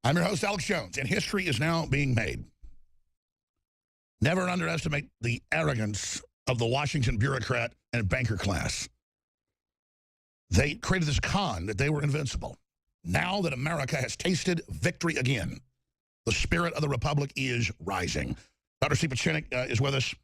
I'm your host, Alex Jones, and history is now being made. Never underestimate the arrogance of the Washington bureaucrat and banker class. They created this con that they were invincible. Now that America has tasted victory again, the spirit of the Republic is rising. Dr. Steve Pieczenik is with us for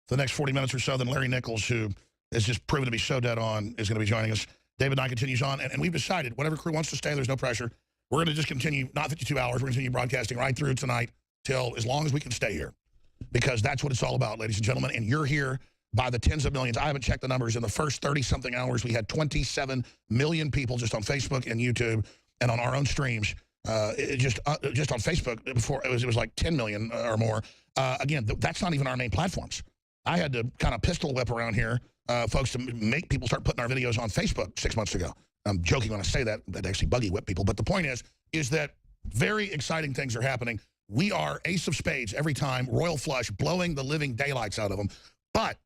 the next 40 minutes or so. Then Larry Nichols, who has just proven to be so dead on, is going to be joining us. David Knight continues on, and we've decided whatever crew wants to stay, there's no pressure. We're going to just continue, not 52 hours, we're going to continue broadcasting right through tonight till as long as we can stay here. Because that's what it's all about, ladies and gentlemen, and you're here by the tens of millions. I haven't checked the numbers. In the first 30-something hours, we had 27 million people just on Facebook and YouTube and on our own streams. Just on Facebook, before it was like 10 million or more. Again, that's not even our main platforms. I had to kind of pistol whip around here, folks, to make people start putting our videos on Facebook 6 months ago. I'm joking when I say that actually buggy whip people. But the point is that very exciting things are happening. We are ace of spades every time, royal flush, blowing the living daylights out of them. But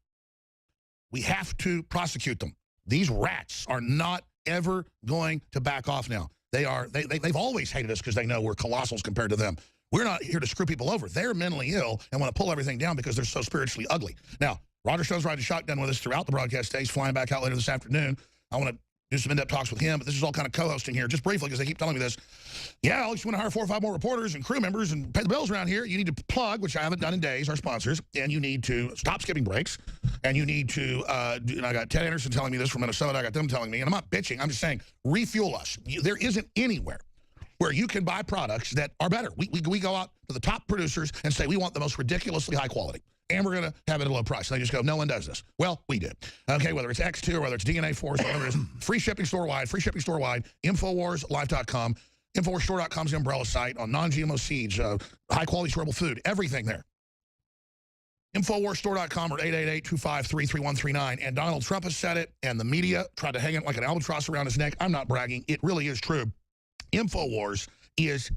we have to prosecute them. These rats are not ever going to back off now. They've always hated us because they know we're colossals compared to them. We're not here to screw people over. They're mentally ill and want to pull everything down because they're so spiritually ugly. Now, Roger Stone's riding shotgun with us throughout the broadcast days, flying back out later this afternoon. I want to do some in-depth talks with him, but this is all kind of co-hosting here, just briefly, because they keep telling me this. Yeah, Alex, you want to hire 4 or 5 more reporters and crew members and pay the bills around here, you need to plug, which I haven't done in days, our sponsors, and you need to stop skipping breaks, and you need to, and I got Ted Anderson telling me this from Minnesota, I got them telling me, and I'm not bitching, I'm just saying, refuel us. There isn't anywhere where you can buy products that are better. We go out to the top producers and say, we want the most ridiculously high quality. And we're going to have it at a low price. And they just go, no one does this. Well, we do. Okay, whether it's X2 or whether it's DNA Force, whatever it is, free shipping store-wide, InfoWarsLife.com. InfoWarsStore.com is the umbrella site on non-GMO seeds, high-quality storable food, everything there. InfoWarsStore.com or 888-253-3139. And Donald Trump has said it, and the media tried to hang it like an albatross around his neck. I'm not bragging. It really is true. InfoWars is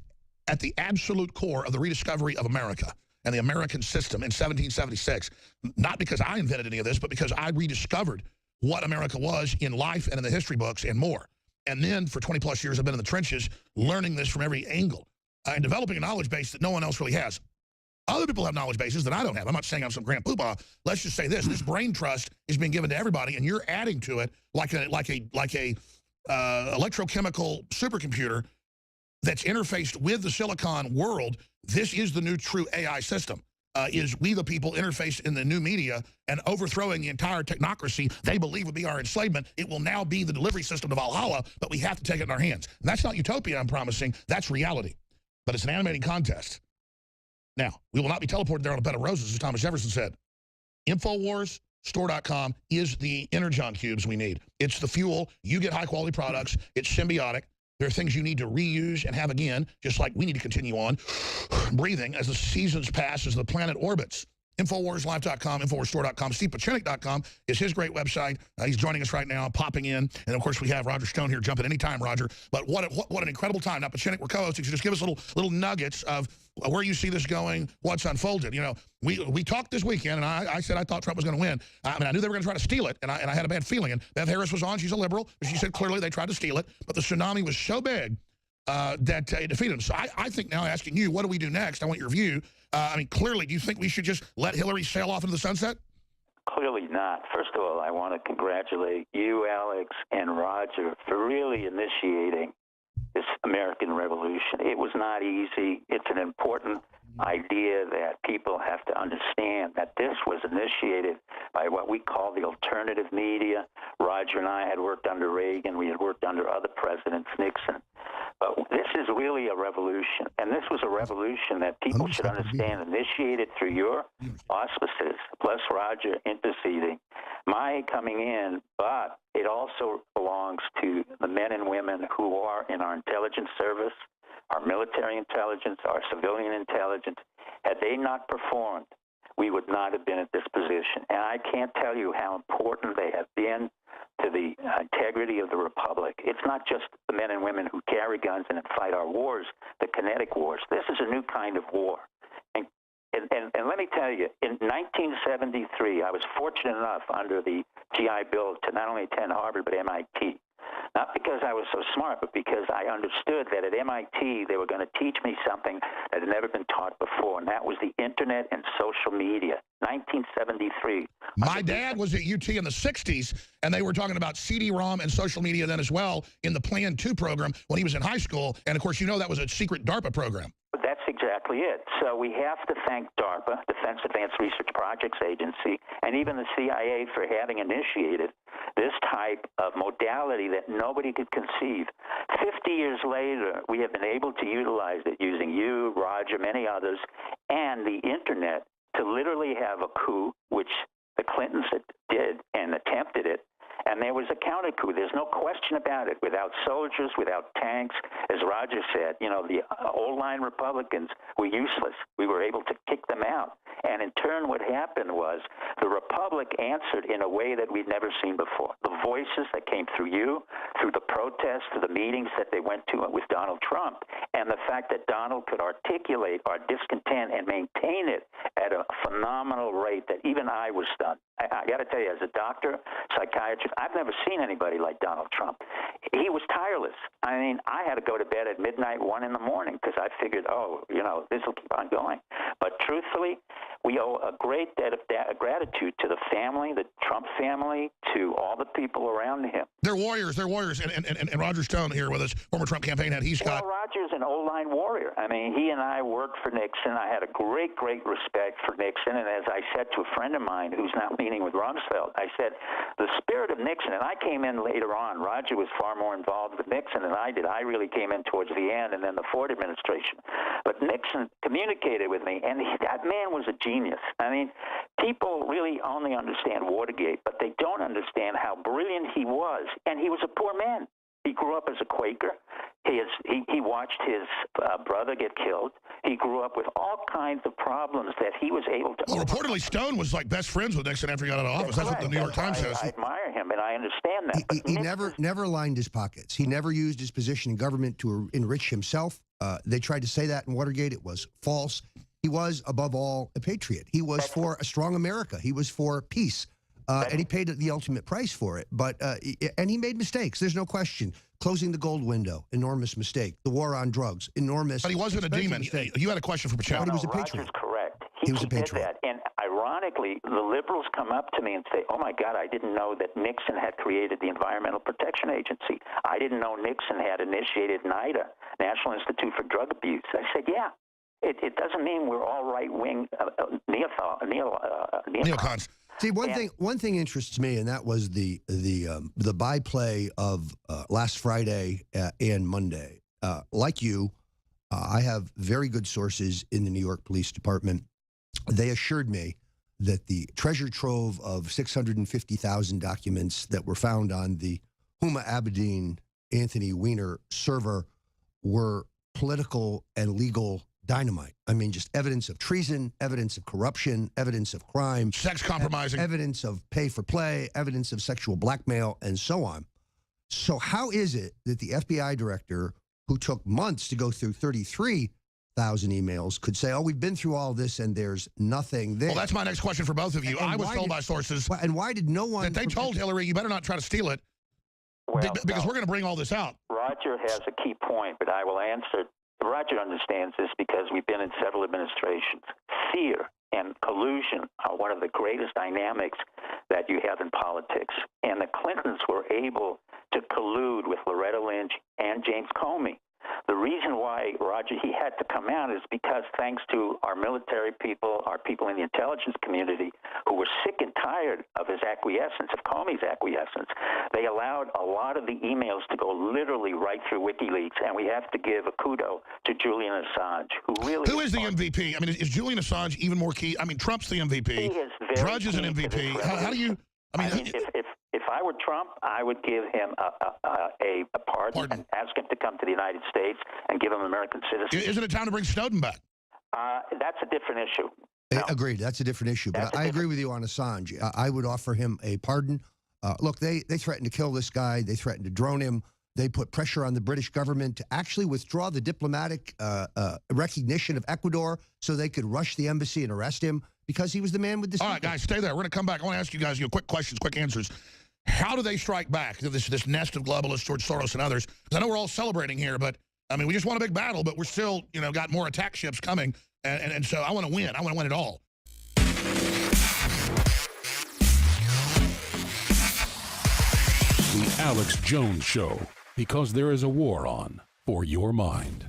at the absolute core of the rediscovery of America and the American system in 1776. Not because I invented any of this, but because I rediscovered what America was in life and in the history books and more. And then for 20-plus years, I've been in the trenches learning this from every angle and developing a knowledge base that no one else really has. Other people have knowledge bases that I don't have. I'm not saying I'm some grand poobah. Let's just say this. This brain trust is being given to everybody, and you're adding to it like a electrochemical supercomputer that's interfaced with the silicon world. This is the new true AI system, is we the people interfaced in the new media and overthrowing the entire technocracy they believe would be our enslavement. It will now be the delivery system to Valhalla, but we have to take it in our hands. And that's not utopia, I'm promising. That's reality. But it's an animating contest. Now, we will not be teleported there on a bed of roses, as Thomas Jefferson said. InfoWarsStore.com is the Energon cubes we need. It's the fuel. You get high-quality products. It's symbiotic. There are things you need to reuse and have again, just like we need to continue on breathing as the seasons pass, as the planet orbits. InfoWarsLife.com, InfoWarsStore.com, StevePieczenik.com is his great website. He's joining us right now, popping in. And, of course, we have Roger Stone here. Jump at any time, Roger. But what an incredible time. Now, Pieczenik, we're co-hosting, so just give us little nuggets of where you see this going, what's unfolded. You know, we talked this weekend, and I said I thought Trump was going to win. I mean, I knew they were going to try to steal it, and I had a bad feeling. And Bev Harris was on. She's a liberal. But she said clearly they tried to steal it. But the tsunami was so big that it defeated them. So I think now, asking you, what do we do next? I want your view. I mean, clearly, do you think we should just let Hillary sail off into the sunset? Clearly not. First of all, I want to congratulate you, Alex, and Roger for really initiating this American Revolution. It was not easy. It's an important idea that people have to understand that this was initiated by what we call the alternative media. Roger and I had worked under Reagan. We had worked under other presidents, Nixon. But this is really a revolution, and this was a revolution that people should understand, initiated through your auspices, plus Roger interceding, my coming in, but it also belongs to the men and women who are in our intelligence service, our military intelligence, our civilian intelligence. Had they not performed, we would not have been at this position. And I can't tell you how important they have been to the integrity of the Republic. It's not just the men and women who carry guns and fight our wars, the kinetic wars. This is a new kind of war. And let me tell you, in 1973, I was fortunate enough under the GI Bill to not only attend Harvard but MIT. Not because I was so smart, but because I understood that at MIT they were going to teach me something that had never been taught before, and that was the internet and social media. 1973. My dad was at UT in the 60s, and they were talking about CD-ROM and social media then as well in the Plan 2 program when he was in high school. And, of course, you know that was a secret DARPA program. That's exactly it. So we have to thank DARPA, Defense Advanced Research Projects Agency, and even the CIA for having initiated this type of modality that nobody could conceive. 50 years later, we have been able to utilize it using you, Roger, many others, and the internet to literally have a coup, which the Clintons did and attempted it, and there was a counter coup. There's no question about it. Without soldiers, without tanks, as Roger said, you know, the old line Republicans were useless. We were able to kick them out. And in turn, what happened was the Republic answered in a way that we'd never seen before. The voices that came through you, through the protests, through the meetings that they went to with Donald Trump, and the fact that Donald could articulate our discontent and maintain it at a phenomenal rate that even I was stunned. I got to tell you, as a doctor, psychiatrist, I've never seen anybody like Donald Trump. He was tireless. I mean, I had to go to bed at midnight, 1 in the morning, because I figured, oh, you know, this will keep on going. But truthfully, we owe a great debt of gratitude to the family, the Trump family, to all the people around him. They're warriors. They're warriors. And Roger Stone here with us, former Trump campaign head. He's got... Well, Roger's an old-line warrior. I mean, he and I worked for Nixon. I had a great, great respect for Nixon. And as I said to a friend of mine who's now meeting with Rumsfeld, I said, the spirit of Nixon, and I came in later on. Roger was far more involved with Nixon than I did. I really came in towards the end and then the Ford administration. But Nixon communicated with me, and that man was a genius. I mean, people really only understand Watergate, but they don't understand how brilliant he was. And he was a poor man. He grew up as a Quaker. He watched his brother get killed. He grew up with all kinds of problems that he was able to... Well, reportedly, Stone was like best friends with Nixon after he got out of office. That's what the New York Times says. I admire him, and I understand that. He never lined his pockets. He never used his position in government to enrich himself. They tried to say that in Watergate. It was false. He was, above all, a patriot. He was for a strong America. He was for peace. And he paid the ultimate price for it. But and he made mistakes. There's no question. Closing the gold window, enormous mistake. The war on drugs, enormous. But he wasn't a demon. Mistake. You had a question for Pacheco. He was a patriot. Roger's correct. He was a did patriot. that. And ironically, the liberals come up to me and say, oh, my God, I didn't know that Nixon had created the Environmental Protection Agency. I didn't know Nixon had initiated NIDA, National Institute for Drug Abuse. I said, yeah. It doesn't mean we're all right-wing neocons. See, one thing interests me, and that was the byplay of last Friday and Monday. Like you, I have very good sources in the New York Police Department. They assured me that the treasure trove of 650,000 documents that were found on the Huma Abedin Anthony Weiner server were political and legal dynamite. I mean, just evidence of treason, evidence of corruption, evidence of crime. Sex compromising. Evidence of pay for play, evidence of sexual blackmail, and so on. So how is it that the FBI director, who took months to go through 33,000 emails, could say, oh, we've been through all this and there's nothing there? Well, that's my next question for both of you. I was told by sources and why did no one... that they told Hillary, you better not try to steal it, because we're going to bring all this out. Roger has a key point, but I will answer. Roger understands this because we've been in several administrations. Fear and collusion are one of the greatest dynamics that you have in politics. And the Clintons were able to collude with Loretta Lynch and James Comey. The reason why, Roger, he had to come out is because thanks to our military people, our people in the intelligence community, who were sick and tired of his acquiescence, of Comey's acquiescence, they allowed a lot of the emails to go literally right through WikiLeaks. And we have to give a kudo to Julian Assange, who is the MVP? I mean, is Julian Assange even more key? I mean, Trump's the MVP. He is very Drudge is an MVP. How do you... I mean, if I were Trump, I would give him a pardon and ask him to come to the United States and give him American citizenship. Isn't it time to bring Snowden back? That's a different issue. No. Agreed. That's a different issue. But I agree with you on Assange. I would offer him a pardon. Look, they threatened to kill this guy. They threatened to drone him. They put pressure on the British government to actually withdraw the diplomatic recognition of Ecuador so they could rush the embassy and arrest him because he was the man with the secret. All right, guys, stay there. We're going to come back. I want to ask you guys quick questions, quick answers. How do they strike back? This nest of globalists, George Soros and others. Because I know we're all celebrating here, but I mean, we just won a big battle, but we're still, got more attack ships coming. And so I want to win. I want to win it all. The Alex Jones Show, because there is a war on for your mind.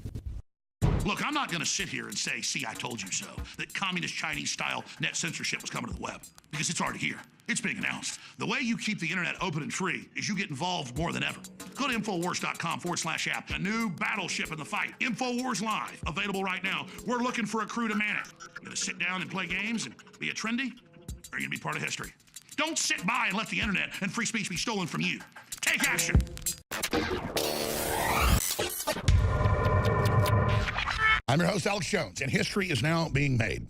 Look, I'm not going to sit here and say, see, I told you so, that communist Chinese-style net censorship was coming to the web, because it's already here. It's being announced. The way you keep the internet open and free is you get involved more than ever. Go to Infowars.com/app. A new battleship in the fight. Infowars Live, available right now. We're looking for a crew to man it. You going to sit down and play games and be a trendy? Or are you going to be part of history? Don't sit by and let the internet and free speech be stolen from you. Take action. I'm your host, Alex Jones, and history is now being made.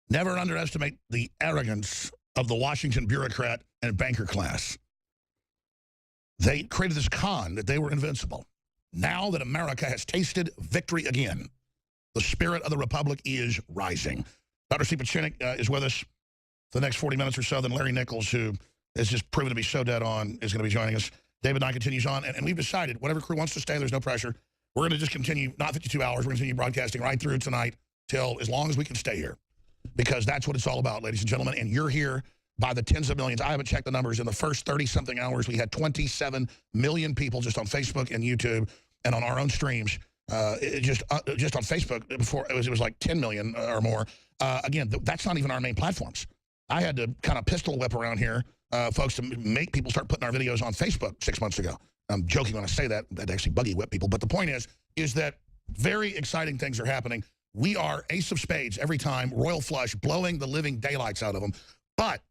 Never underestimate the arrogance of the Washington bureaucrat and banker class. They created this con that they were invincible. Now that America has tasted victory again, the spirit of the republic is rising. Dr. Steve Pieczenik is with us for the next 40 minutes or so. Then Larry Nichols, who has just proven to be so dead on, is going to be joining us. David Nye continues on, and we've decided whatever crew wants to stay, there's no pressure. We're going to just continue, not 52 hours, we're going to continue broadcasting right through tonight till as long as we can stay here. Because that's what it's all about, ladies and gentlemen, and you're here by the tens of millions. I haven't checked the numbers. In the first 30-something hours, we had 27 million people just on Facebook and YouTube and on our own streams. Just on Facebook, before it was like 10 million or more. Again, that's not even our main platforms. I had to kind of pistol whip around here, folks, to make people start putting our videos on Facebook 6 months ago. I'm joking when I say that. That actually buggy whip people. But the point is that very exciting things are happening. We are ace of spades every time, royal flush, blowing the living daylights out of them. But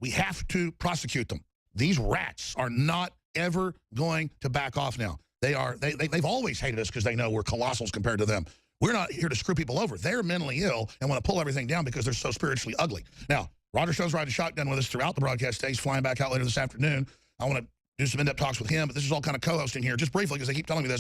we have to prosecute them. These rats are not ever going to back off now. They've always hated us because they know we're colossals compared to them. We're not here to screw people over. They're mentally ill and want to pull everything down because they're so spiritually ugly. Now, Roger Stone's riding shotgun with us throughout the broadcast today. He's flying back out later this afternoon. I want to do some in-depth talks with him, but this is all kind of co-hosting here, just briefly, because they keep telling me this.